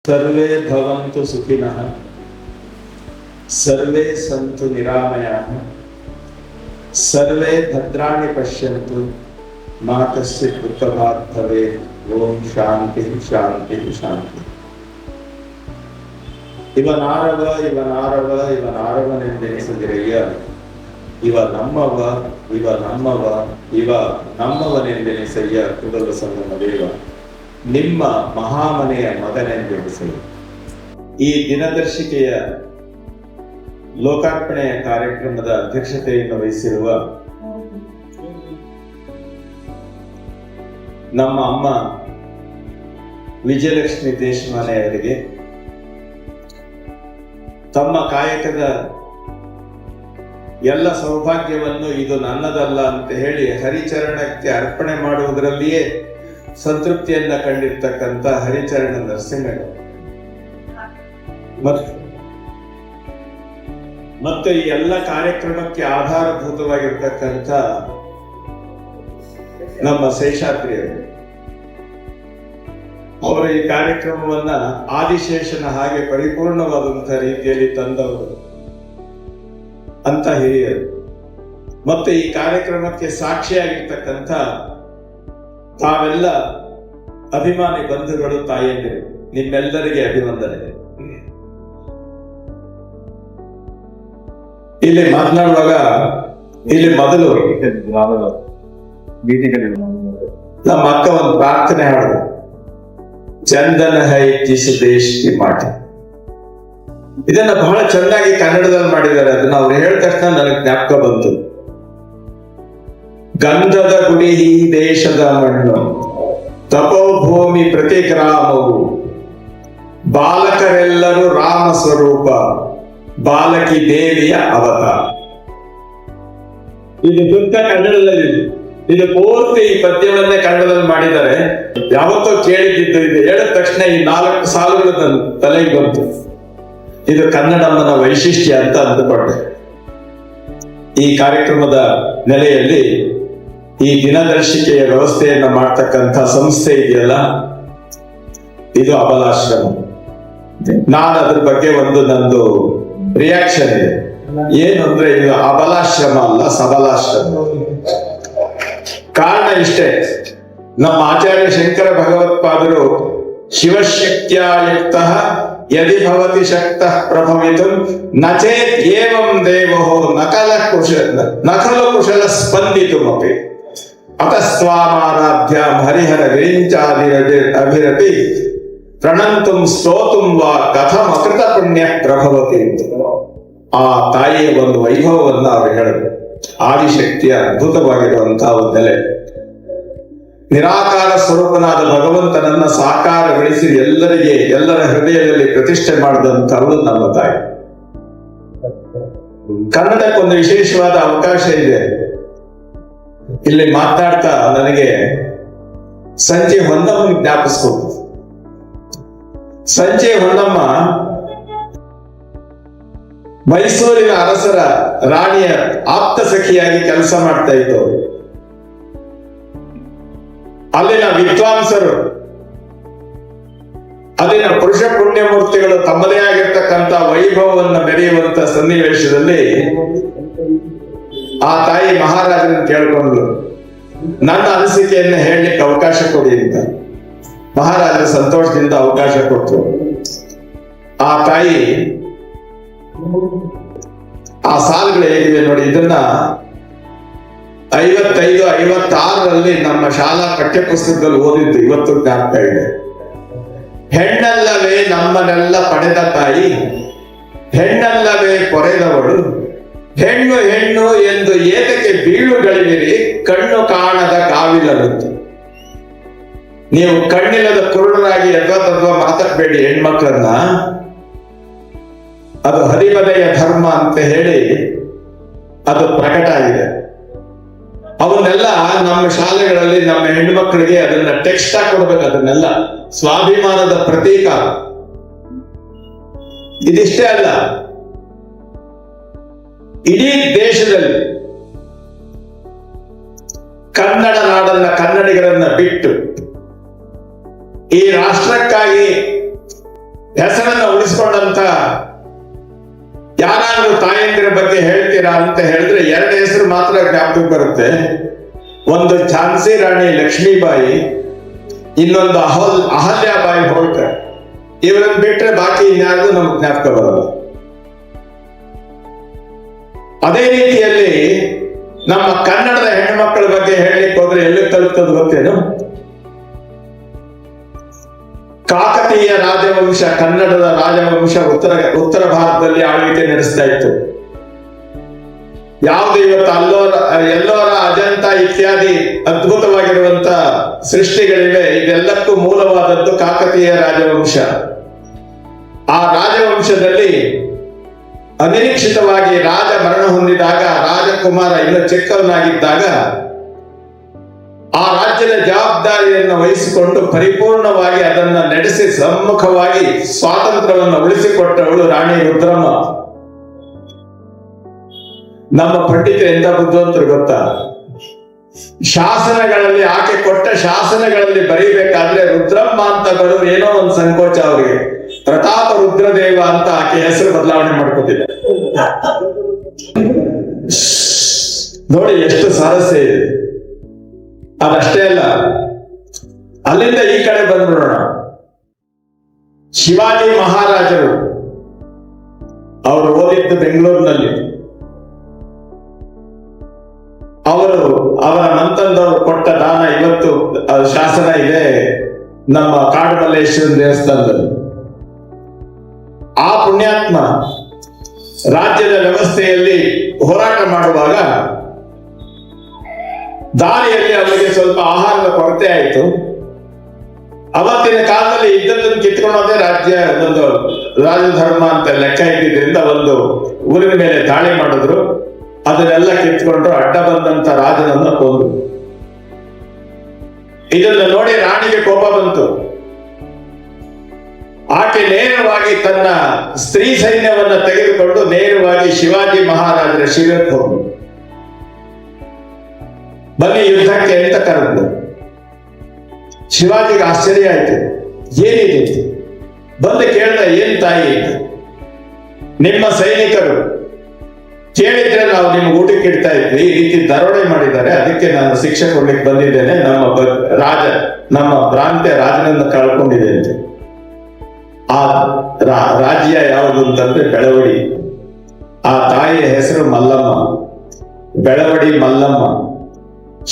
सर्वे भवन्तु सुखिनः, सर्वे सन्तु निरामयाः, सर्वे भद्राणि पश्यन्तु, मा कश्चित् दुःखभाग् भवेत्। ओम शांति शांति शांति. ಇವನಾರವನೆಂದೆನಿಸದಿರಯ್ಯ, ಇವ ನಮ್ಮವನೆಂದೆನಿಸಯ್ಯ ಕೂಡಲ ಸಂಗಮ ದೇವ, ನಿಮ್ಮ ಮಹಾಮನೆಯ ಮಗನೆಂದೆನಿಸಯ್ಯ. ಈ ದಿನದರ್ಶಿಕೆಯ ಲೋಕಾರ್ಪಣೆಯ ಕಾರ್ಯಕ್ರಮದ ಅಧ್ಯಕ್ಷತೆಯನ್ನು ವಹಿಸಿರುವ ನಮ್ಮ ಅಮ್ಮ ವಿಜಯಲಕ್ಷ್ಮಿ ದೇಶಮಾನೆ ಅವರಿಗೆ ತಮ್ಮ ಕಾಯಕದ ಎಲ್ಲ ಸೌಭಾಗ್ಯವನ್ನು ಇದು ನನ್ನದಲ್ಲ ಅಂತ ಹೇಳಿ ಹರಿಚರಣಕ್ಕೆ ಅರ್ಪಣೆ ಮಾಡುವುದರಲ್ಲಿಯೇ ಸಂತೃಪ್ತಿಯನ್ನ ಕಂಡಿರ್ತಕ್ಕಂಥ ಹರಿಚರಣ ನರಸಿಂಹಯ್ಯ ಮತ್ತೆ ಈ ಎಲ್ಲ ಕಾರ್ಯಕ್ರಮಕ್ಕೆ ಆಧಾರಭೂತವಾಗಿರ್ತಕ್ಕಂಥ ನಮ್ಮ ಶೇಷಾದ್ರಿಯವರು, ಅವರು ಈ ಕಾರ್ಯಕ್ರಮವನ್ನ ಆದಿಶೇಷನ ಹಾಗೆ ಪರಿಪೂರ್ಣವಾದಂತಹ ರೀತಿಯಲ್ಲಿ ತಂದವರು ಅಂತ ಹಿರಿಯರು, ಮತ್ತೆ ಈ ಕಾರ್ಯಕ್ರಮಕ್ಕೆ ಸಾಕ್ಷಿಯಾಗಿರ್ತಕ್ಕಂಥ ತಾವೆಲ್ಲ ಅಭಿಮಾನಿ ಬಂಧುಗಳು, ತಾಯಂದಿರು, ನಿಮ್ಮೆಲ್ಲರಿಗೆ ಅಭಿವಂದನೆ. ಇಲ್ಲಿ ಮಾತನಾಡುವಾಗ ಇಲ್ಲಿ ಮೊದಲು ನಮ್ಮ ಅಕ್ಕ ಒಂದು ಪ್ರಾರ್ಥನೆ ಹಾಡು, ಚಂದನ ಹೈ ಜಿಸ್ ದೇಶ್ ಕಿ ಮಾಟಿ. ಇದನ್ನ ಬಹಳ ಚೆನ್ನಾಗಿ ಕನ್ನಡದಲ್ಲಿ ಮಾಡಿದ್ದಾರೆ. ಅದನ್ನ ಅವ್ರು ಹೇಳಿದ ತಕ್ಷಣ ನನಗೆ ಜ್ಞಾಪಕ ಬಂತು. ಗಂಧದ ಗುಡಿ ಈ ದೇಶದ ಮಣ್ಣು, ತಪೋಭೂಮಿ ಪ್ರತಿ ಗ್ರಾಮವು, ಬಾಲಕರೆಲ್ಲರೂ ರಾಮ ಸ್ವರೂಪ, ಬಾಲಕಿ ದೇವಿಯ ಅವತಾರ. ಇದು ಶುದ್ಧ ಕನ್ನಡದಲ್ಲಿ, ಇದು ಪೂರ್ತಿ ಈ ಪದ್ಯವನ್ನೇ ಕನ್ನಡದಲ್ಲಿ ಮಾಡಿದ್ದಾರೆ. ಯಾವತ್ತೋ ಕೇಳಿದ್ದು, ಇದು ಹೇಳಿದ ತಕ್ಷಣ ಈ 4 ಸಾಲುಗಳು ನನ್ನ ತಲೆಗೆ ಬಂತು. ಇದು ಕನ್ನಡಮ್ಮನ ವೈಶಿಷ್ಟ್ಯ ಅಂತ ಅಂದುಕೊಂಡೆ. ಈ ಕಾರ್ಯಕ್ರಮದ ನೆಲೆಯಲ್ಲಿ ಈ ದಿನದರ್ಶಿಕೆಯ ವ್ಯವಸ್ಥೆಯನ್ನ ಮಾಡ್ತಕ್ಕಂಥ ಸಂಸ್ಥೆ ಇದೆಯಲ್ಲ, ಇದು ಅಬಲಾಶ್ರಮ. ನಾನು ಅದ್ರ ಬಗ್ಗೆ ನಂದು ರಿಯಾಕ್ಷನ್ ಇದೆ. ಏನು ಅಂದ್ರೆ, ಇದು ಅಬಲಾಶ್ರಮ ಅಲ್ಲ, ಸಬಲಾಶ್ರಮ. ಕಾರಣ ಇಷ್ಟೇ, ನಮ್ಮ ಆಚಾರ್ಯ ಶಂಕರ ಭಗವತ್ಪಾದರು ಶಿವಶಕ್ತ್ಯಾಯುಕ್ತಃ ಯದಿ ಭವತಿ ಶಕ್ತಃ ಪ್ರಭವಿತು ನಚೇತ್ ಏವಂ ದೇವೋ ನಖಲು ಕುಶಲ ಸ್ಪಂದಿತುಮಪಿ ಅತಸ್ತ್ವಾಮಾರಾಧ್ಯಾಂ ಹರಿಹರ ವಿರಿಂಚಾದಿರಭಿರಪಿ ಪ್ರಣಂತುಂ ಸ್ತೋತುಂ ವಾ ಕಥಂ ಅಕೃತ ಪುಣ್ಯ ಪ್ರಭವತಿ. ಆ ತಾಯಿಯ ಒಂದು ವೈಭವವನ್ನು ಅವರು ಹೇಳಿದರು. ಆದಿಶಕ್ತಿಯ ಅದ್ಭುತವಾಗಿರುವಂತಹ ಒಂದು ನೆಲೆ, ನಿರಾಕಾರ ಸ್ವರೂಪನಾದ ಭಗವಂತನನ್ನ ಸಾಕಾರಗೊಳಿಸಿ ಎಲ್ಲರ ಹೃದಯದಲ್ಲಿ ಪ್ರತಿಷ್ಠೆ ಮಾಡಿದಂಥವಳು ನಮ್ಮ ತಾಯಿ. ಕನ್ನಡಕ್ಕೊಂದು ವಿಶೇಷವಾದ ಅವಕಾಶ ಇದೆ. ಇಲ್ಲಿ ಮಾತನಾಡ್ತಾ ನನಗೆ ಸಂಜೆ ಹೊನ್ನಮ್ಮ ಜ್ಞಾಪಿಸ್ಬೋದು. ಸಂಜೆ ಹೊನ್ನಮ್ಮ ಮೈಸೂರಿನ ಅರಸರ ರಾಣಿಯ ಆಪ್ತ ಸಖಿಯಾಗಿ ಕೆಲಸ ಮಾಡ್ತಾ ಇತ್ತು. ಅಲ್ಲಿನ ವಿದ್ವಾಂಸರು, ಅಲ್ಲಿನ ಪುರುಷ ಪುಣ್ಯಮೂರ್ತಿಗಳು ತಮ್ಮದೇ ಆಗಿರ್ತಕ್ಕಂಥ ವೈಭವವನ್ನು ಮೆರೆಯುವಂತ ಸನ್ನಿವೇಶದಲ್ಲಿ ಆ ತಾಯಿ ಮಹಾರಾಜನ ಕೇಳಿಕೊಂಡ್ರು, ನನ್ನ ಅನಿಸಿಕೆಯನ್ನು ಹೇಳಲಿಕ್ಕೆ ಅವಕಾಶ ಕೊಡಿ ಅಂತ. ಮಹಾರಾಜ ಸಂತೋಷದಿಂದ ಅವಕಾಶ ಕೊಟ್ಟರು. ಆ ತಾಯಿ ಆ ಸಾಲುಗಳು ಹೇಗಿವೆ ನೋಡಿ. ಇದನ್ನ 55-56ರಲ್ಲಿ ನಮ್ಮ ಶಾಲಾ ಪಠ್ಯಪುಸ್ತಕದಲ್ಲಿ ಓದಿದ್ದು ಇವತ್ತು ಜ್ಞಾಪಕ ಇದೆ. ಹೆಣ್ಣಲ್ಲವೇ ನಮ್ಮನ್ನೆಲ್ಲ ಪಡೆದ ತಾಯಿ, ಹೆಣ್ಣಲ್ಲವೇ ಪೊರೆದವಳು, ಹೆಣ್ಣು ಹೆಣ್ಣು ಎಂದು ಏತಕ್ಕೆ ಬೀಳುಗಳಿವಿರಿ, ಕಣ್ಣು ಕಾಣದ ಕಾವಿಲರುತ್ತು. ನೀವು ಕಣ್ಣಿಲ್ಲದ ಕುರುಡರಾಗಿ ಯದ್ವಾ ಮಾತಾಡಬೇಡಿ ಹೆಣ್ಮಕ್ಳನ್ನ, ಅದು ಹರಿಬದೆಯ ಧರ್ಮ ಅಂತ ಹೇಳಿ ಅದು ಪ್ರಕಟ ಆಗಿದೆ. ಅವನ್ನೆಲ್ಲ ನಮ್ಮ ಶಾಲೆಗಳಲ್ಲಿ ನಮ್ಮ ಹೆಣ್ಮಕ್ಳಿಗೆ ಅದನ್ನ ಟೆಕ್ಸ್ಟ್ ಆಗಿ ಕೊಡ್ಬೇಕು. ಅದನ್ನೆಲ್ಲ ಸ್ವಾಭಿಮಾನದ ಪ್ರತೀಕ. ಇದಿಷ್ಟೇ ಅಲ್ಲ, ಇಡೀ ದೇಶದಲ್ಲಿ ಕನ್ನಡ ನಾಡನ್ನ, ಕನ್ನಡಿಗರನ್ನ ಬಿಟ್ಟು ಈ ರಾಷ್ಟ್ರಕ್ಕಾಗಿ ಹೆಸರನ್ನ ಉಳಿಸ್ಕೊಂಡಂತ ಯಾರಾದ್ರೂ ತಾಯಂದಿರ ಬಗ್ಗೆ ಹೇಳ್ತೀರಾ ಅಂತ ಹೇಳಿದ್ರೆ 2 ಹೆಸರು ಮಾತ್ರ ಜ್ಞಾಪಕಕ್ಕೆ ಬರುತ್ತೆ. ಒಂದು ಝಾನ್ಸಿ ರಾಣಿ ಲಕ್ಷ್ಮೀಬಾಯಿ, ಇನ್ನೊಂದು ಅಹಲ್ಯಾಬಾಯಿ ಹೋಳ್ಕರ್. ಇವರನ್ನು ಬಿಟ್ರೆ ಬಾಕಿ ಇನ್ಯಾರಿಗೂ ನಮ್ಗೆ ಜ್ಞಾಪಕ ಬರಲ್ಲ. ಅದೇ ರೀತಿಯಲ್ಲಿ ನಮ್ಮ ಕನ್ನಡದ ಹೆಣ್ಣುಮಕ್ಕಳ ಬಗ್ಗೆ ಹೇಳಲಿಕ್ಕೆ ಹೋದ್ರೆ ಎಲ್ಲಿ ತಲುಪ್ತದೆ ಗೊತ್ತೇನು? ಕಾಕತೀಯ ರಾಜವಂಶ, ಕನ್ನಡದ ರಾಜವಂಶ ಉತ್ತರ ಭಾರತದಲ್ಲಿ ಆಳ್ವಿಕೆ ನಡೆಸ್ತಾ ಇತ್ತು. ಯಾವುದು ಇವತ್ತು ಎಲ್ಲೋರ ಅಜಂತ ಇತ್ಯಾದಿ ಅದ್ಭುತವಾಗಿರುವಂತ ಸೃಷ್ಟಿಗಳಿವೆ, ಇದೆಲ್ಲಕ್ಕೂ ಮೂಲವಾದದ್ದು ಕಾಕತೀಯ ರಾಜವಂಶ. ಆ ರಾಜವಂಶದಲ್ಲಿ ಅನಿರೀಕ್ಷಿತವಾಗಿ ರಾಜ ಮರಣ ಹೊಂದಿದಾಗ, ರಾಜಕುಮಾರ ಇನ್ನು ಚಿಕ್ಕವನಾಗಿದ್ದಾಗ ಆ ರಾಜ್ಯದ ಜವಾಬ್ದಾರಿಯನ್ನು ವಹಿಸಿಕೊಂಡು ಪರಿಪೂರ್ಣವಾಗಿ ಅದನ್ನ ನಡೆಸಿ ಸಮ್ಮುಖವಾಗಿ ಸ್ವಾತಂತ್ರ್ಯವನ್ನು ಉಳಿಸಿಕೊಟ್ಟವಳು ರಾಣಿ ರುದ್ರಮ್ಮ. ನಮ್ಮ ಪಂಡಿತರು ಎಂತ ಬುದ್ಧಿವಂತರು ಗೊತ್ತಾ? ಶಾಸನಗಳಲ್ಲಿ, ಆಕೆ ಕೊಟ್ಟ ಶಾಸನಗಳಲ್ಲಿ ಬರೀಬೇಕಾದ್ರೆ ರುದ್ರಮ್ಮ ಅಂತ ಬರೋದು ಏನೋ ಒಂದು ಸಂಕೋಚ ಅವರಿಗೆ. ಪ್ರತಾಪ ರುದ್ರದೇವ ಅಂತ ಆಕೆ ಹೆಸರು ಬದಲಾವಣೆ ಮಾಡ್ಕೊತಿದ್ದ. ನೋಡಿ ಎಷ್ಟು ಸಾರಸ್ಯ ಇದೆ. ಅದಷ್ಟೇ ಅಲ್ಲ, ಅಲ್ಲಿಂದ ಈ ಕಡೆ ಬಂದ್ಬಿಡೋಣ. ಶಿವಾಜಿ ಮಹಾರಾಜರು ಅವರು ಓದಿದ್ದು ಬೆಂಗಳೂರಿನಲ್ಲಿ. ಅವರ ನಂತರದವರು ಕೊಟ್ಟ ದಾನ ಇವತ್ತು ಶಾಸನ ಇದೆ ನಮ್ಮ ಕಾಡುಮಲ್ಲೇಶ್ವರ ದೇವಸ್ಥಾನದಲ್ಲಿ. ಆ ಪುಣ್ಯಾತ್ಮ ರಾಜ್ಯದ ವ್ಯವಸ್ಥೆಯಲ್ಲಿ ಹೋರಾಟ ಮಾಡುವಾಗ ದಾರಿಯಲ್ಲಿ ಅವರಿಗೆ ಸ್ವಲ್ಪ ಆಹಾರದ ಕೊರತೆ ಆಯಿತು. ಅವತ್ತಿನ ಕಾಲದಲ್ಲಿ ಇದ್ದದನ್ನು ಕಿತ್ಕೊಳ್ಳೋದೇ ಒಂದು ರಾಜಧರ್ಮ ಅಂತ ಲೆಕ್ಕ ಇದ್ದಿದ್ರಿಂದ ಒಂದು ಊರಿನ ಮೇಲೆ ದಾಳಿ ಮಾಡಿದ್ರು. ಅದನ್ನೆಲ್ಲ ಕಿತ್ಕೊಂಡ್ರು, ಅಡ್ಡ ಬಂದಂತ ರಾಜನನ್ನ ಕೊಂದ್ರು. ಇದನ್ನು ನೋಡಿ ರಾಣಿಗೆ ಕೋಪ ಬಂತು. ಆಕೆ ನೇರವಾಗಿ ತನ್ನ ಸ್ತ್ರೀ ಸೈನ್ಯವನ್ನ ತೆಗೆದುಕೊಂಡು ನೇರವಾಗಿ ಶಿವಾಜಿ ಮಹಾರಾಜರ ಶಿಬಿರಕ್ಕೆ ಹೋದ್ರು. ಬನ್ನಿ ಯುದ್ಧಕ್ಕೆ ಅಂತ ಕರೆದ್ರು. ಶಿವಾಜಿಗೆ ಆಶ್ಚರ್ಯ ಆಯ್ತು, ಏನಿದೆ ಬಂದು ಕೇಳ್ದ, ಏನ್ ತಾಯಿ, ನಿಮ್ಮ ಸೈನಿಕರು ಕೇಳಿದ್ರೆ ನಾವು ನಿಮ್ಗೆ ಊಟಕ್ಕೆ ಇಡ್ತಾ ಇದ್ವಿ, ಈ ರೀತಿ ದರೋಡೆ ಮಾಡಿದ್ದಾರೆ, ಅದಕ್ಕೆ ನಾನು ಶಿಕ್ಷೆ ಕೊಡ್ಲಿಕ್ಕೆ ಬಂದಿದ್ದೇನೆ, ನಮ್ಮ ಪ್ರಾಂತ್ಯ ರಾಜನನ್ನು ಕಳ್ಕೊಂಡಿದ್ದೇನೆ. ಆ ರಾಜ್ಯ ಯಾವುದು ಅಂತಂದ್ರೆ ಬೆಳವಡಿ. ಆ ತಾಯಿಯ ಹೆಸರು ಮಲ್ಲಮ್ಮ, ಬೆಳವಡಿ ಮಲ್ಲಮ್ಮ.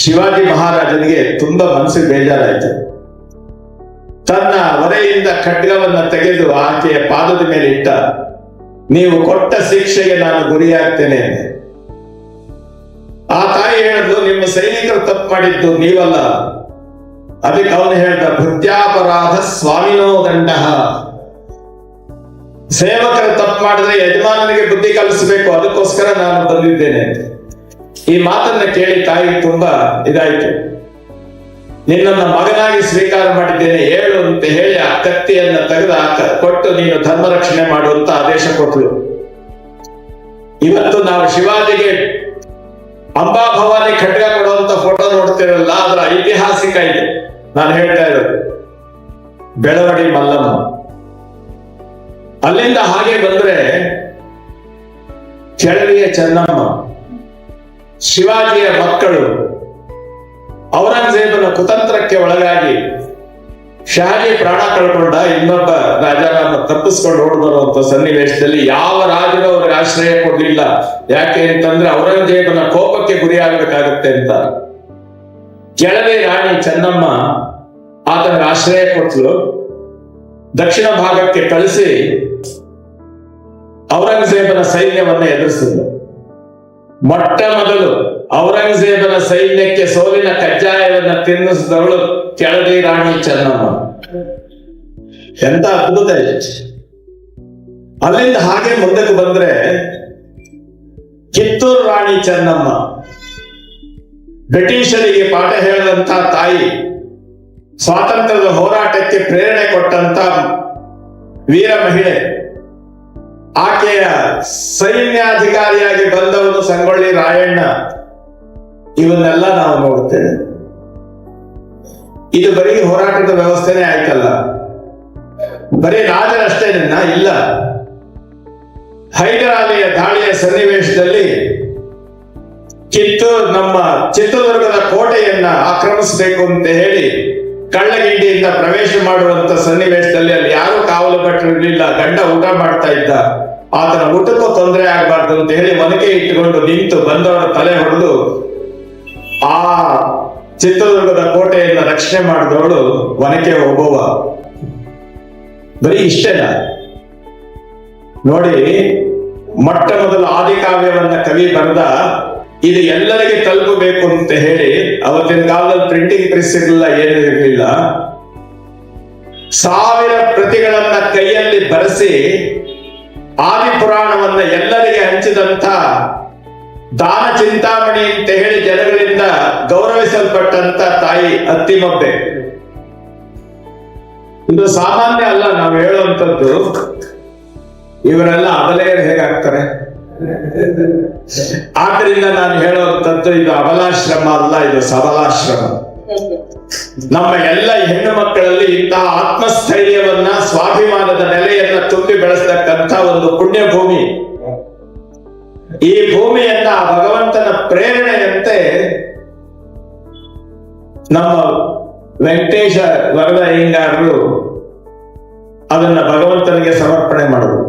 ಶಿವಾಜಿ ಮಹಾರಾಜನಿಗೆ ತುಂಬಾ ಮನಸ್ಸಿಗೆ ಬೇಜಾರಾಯ್ತು. ತನ್ನ ಒರೆಯಿಂದ ಖಡ್ಗವನ್ನ ತೆಗೆದು ಆಕೆಯ ಪಾದದ ಮೇಲೆ ಇಟ್ಟ. ನೀವು ಕೊಟ್ಟ ಶಿಕ್ಷೆಗೆ ನಾನು ಗುರಿಯಾಗ್ತೇನೆ. ಆ ತಾಯಿ ಹೇಳಿದ್ಲು, ನಿಮ್ಮ ಸೈನಿಕರು ತಪ್ಪು ಮಾಡಿದ್ದು ನೀವಲ್ಲ. ಅದಕ್ಕೆ ಅವನು ಹೇಳ್ದ, ಭೃತ್ಯಾಪರಾಧ ಸ್ವಾಮಿನೋ ದಂಡ. ಸೇವಕರು ತಪ್ಪು ಮಾಡಿದ್ರೆ ಯಜಮಾನನಿಗೆ ಬುದ್ಧಿ ಕಲಿಸಬೇಕು, ಅದಕ್ಕೋಸ್ಕರ ನಾನು ಬಂದಿದ್ದೇನೆ. ಈ ಮಾತನ್ನ ಕೇಳಿ ತಾಯಿ ತುಂಬಾ ಇದಾಯ್ತು. ನಿನ್ನನ್ನ ಮಗನಾಗಿ ಸ್ವೀಕಾರ ಮಾಡಿದ್ದೇನೆ, ಹೇಳು ಅಂತ ಹೇಳಿ ಆ ಕತ್ತಿಯನ್ನ ತೆಗೆದು ಕೊಟ್ಟು ನೀನು ಧರ್ಮ ರಕ್ಷಣೆ ಮಾಡುವಂತ ಆದೇಶ ಕೊಟ್ಟಳು. ಇವತ್ತು ನಾವು ಶಿವಾಜಿಗೆ ಅಂಬಾಭವಾನಿ ಖಡ್ಗ ಕೊಡುವಂತ ಫೋಟೋ ನೋಡ್ತೇವಲ್ಲ, ಅದರ ಐತಿಹಾಸಿಕ ಇದೆ ನಾನು ಹೇಳ್ತಾ ಇರೋದು. ಬೆಳವಡಿ ಮಲ್ಲಮ್ಮ. ಅಲ್ಲಿಂದ ಹಾಗೆ ಬಂದ್ರೆ ಕೆಳವಿಯ ಚೆನ್ನಮ್ಮ. ಶಿವಾಜಿಯ ಮಕ್ಕಳು ಔರಂಗಜೇಬನ ಕುತಂತ್ರಕ್ಕೆ ಒಳಗಾಗಿ ಶಹಾಜಿ ಪ್ರಾಣ ಕಳ್ಕೊಂಡ, ಇನ್ನೊಬ್ಬ ರಾಜನ ತಪ್ಪಿಸ್ಕೊಂಡು ಓಡ್ ಬರುವಂತ ಸನ್ನಿವೇಶದಲ್ಲಿ ಯಾವ ರಾಜರು ಅವ್ರಿಗೆ ಆಶ್ರಯ ಕೊಡ್ಲಿಲ್ಲ. ಯಾಕೆ ಅಂತಂದ್ರೆ ಔರಂಗಜೇಬನ ಕೋಪಕ್ಕೆ ಗುರಿಯಾಗಬೇಕಾಗತ್ತೆ ಅಂತ. ಕೆಳವೆ ರಾಣಿ ಚೆನ್ನಮ್ಮ ಆತನಿಗೆ ಆಶ್ರಯ ಕೊಟ್ಟಲು. ದಕ್ಷಿಣ ಭಾಗಕ್ಕೆ ಕಳಿಸಿ ಔರಂಗಜೇಬನ ಸೈನ್ಯವನ್ನ ಎದುರಿಸಿದ್ರು. ಮೊಟ್ಟ ಮೊದಲು ಔರಂಗಜೇಬನ ಸೈನ್ಯಕ್ಕೆ ಸೋಲಿನ ಕಜ್ಜಾಯವನ್ನ ತಿನ್ನಿಸಿದವಳು ಕೆಳದಿ ರಾಣಿ ಚೆನ್ನಮ್ಮ. ಎಂತ ಅದ್ಭುತ ಇದೆ. ಅಲ್ಲಿಂದ ಹಾಗೆ ಮುಂದಕ್ಕೆ ಬಂದ್ರೆ ಕಿತ್ತೂರು ರಾಣಿ ಚೆನ್ನಮ್ಮ, ಬ್ರಿಟಿಷರಿಗೆ ಪಾಠ ಹೇಳಿದಂತ ತಾಯಿ, ಸ್ವಾತಂತ್ರ್ಯದ ಹೋರಾಟಕ್ಕೆ ಪ್ರೇರಣೆ ಕೊಟ್ಟಂತ ವೀರ ಮಹಿಳೆ. ಆಕೆಯ ಸೈನ್ಯಾಧಿಕಾರಿಯಾಗಿ ಬಂದವನು ಸಂಗೊಳ್ಳಿ ರಾಯಣ್ಣ. ಇವನ್ನೆಲ್ಲ ನಾವು ನೋಡ್ತೇವೆ. ಇದು ಬರೀ ಹೋರಾಟದ ವ್ಯವಸ್ಥೆನೇ ಆಯ್ತಲ್ಲ, ಬರೀ ರಾಜರಷ್ಟೇನ ಇಲ್ಲ, ಹೈದರಾಲಿಯ ದಾಳಿಯ ಸನ್ನಿವೇಶದಲ್ಲಿ ನಮ್ಮ ಚಿತ್ರದುರ್ಗದ ಕೋಟೆಯನ್ನ ಆಕ್ರಮಿಸಬೇಕು ಅಂತ ಹೇಳಿ ಕಳ್ಳಗಿಂಡಿಯಿಂದ ಪ್ರವೇಶ ಮಾಡುವಂತ ಸನ್ನಿವೇಶದಲ್ಲಿ ಅಲ್ಲಿ ಯಾರು ಕಾವಲು ಭಟ್ರಿರ್ಲಿಲ್ಲ. ಗಂಡ ಊಟ ಮಾಡ್ತಾ ಇದ್ದ, ಆತನ ಊಟಕ್ಕೂ ತೊಂದರೆ ಆಗಬಾರ್ದು ಅಂತ ಹೇಳಿ ಮನೆಗೆ ಇಟ್ಟುಕೊಂಡು ನಿಂತು ಬಂದವರ ತಲೆ ಹೊಡೆದು ಆ ಚಿತ್ರದುರ್ಗದ ಕೋಟೆಯನ್ನ ರಕ್ಷಣೆ ಮಾಡಿದವಳು ಒನಕೆ ಓಬವ್ವ. ಬರೀ ಇಷ್ಟೇನ ನೋಡಿ, ಮೊಟ್ಟ ಮೊದಲು ಆದಿಕಾವ್ಯವನ್ನ ಕವಿ ಬರೆದ, ಇದು ಎಲ್ಲರಿಗೆ ತಲುಪಬೇಕು ಅಂತ ಹೇಳಿ ಅವತ್ತಿನ ಕಾಲದಲ್ಲಿ ಪ್ರಿಂಟಿಂಗ್ ಪ್ರೆಸ್ ಇರಲಿಲ್ಲ, ಏನೂ ಇರಲಿಲ್ಲ. 1000 ಪ್ರತಿಗಳನ್ನ ಕೈಯಲ್ಲಿ ಬರೆಸಿ ಆದಿಪುರಾಣವನ್ನ ಎಲ್ಲರಿಗೆ ಹಂಚಿದಂತ ದಾನ ಚಿಂತಾಮಣಿ ಅಂತ ಹೇಳಿ ಜನಗಳಿಂದ ಗೌರವಿಸಲ್ಪಟ್ಟಂತ ತಾಯಿ ಅತ್ತಿಮಬ್ಬೆ. ಇದು ಸಾಮಾನ್ಯ ಅಲ್ಲ ನಾವು ಹೇಳುವಂಥದ್ದು. ಇವರೆಲ್ಲ ಅಬಲೆಯರು ಹೇಗಾಗ್ತಾರೆ? ಆದ್ರಿಂದ ನಾನು ಹೇಳುವಂಥದ್ದು ಇದು ಅಬಲಾಶ್ರಮ ಅಲ್ಲ, ಇದು ಸಬಲಾಶ್ರಮ. ನಮ್ಮ ಎಲ್ಲ ಹೆಣ್ಣು ಮಕ್ಕಳಲ್ಲಿ ಇಂತಹ ಆತ್ಮಸ್ಥೈರ್ಯವನ್ನ, ಸ್ವಾಭಿಮಾನದ ನೆಲೆಯನ್ನ ತುಂಬಿ ಬೆಳೆಸ್ತಕ್ಕಂಥ ಒಂದು ಪುಣ್ಯ ಭೂಮಿ. ಈ ಭೂಮಿಯನ್ನ ಭಗವಂತನ ಪ್ರೇರಣೆಯಂತೆ ನಮ್ಮ ವೆಂಕಟೇಶ ವರದ ಅಯ್ಯಂಗಾರರು ಅದನ್ನ ಭಗವಂತನಿಗೆ ಸಮರ್ಪಣೆ ಮಾಡಿದ್ರು.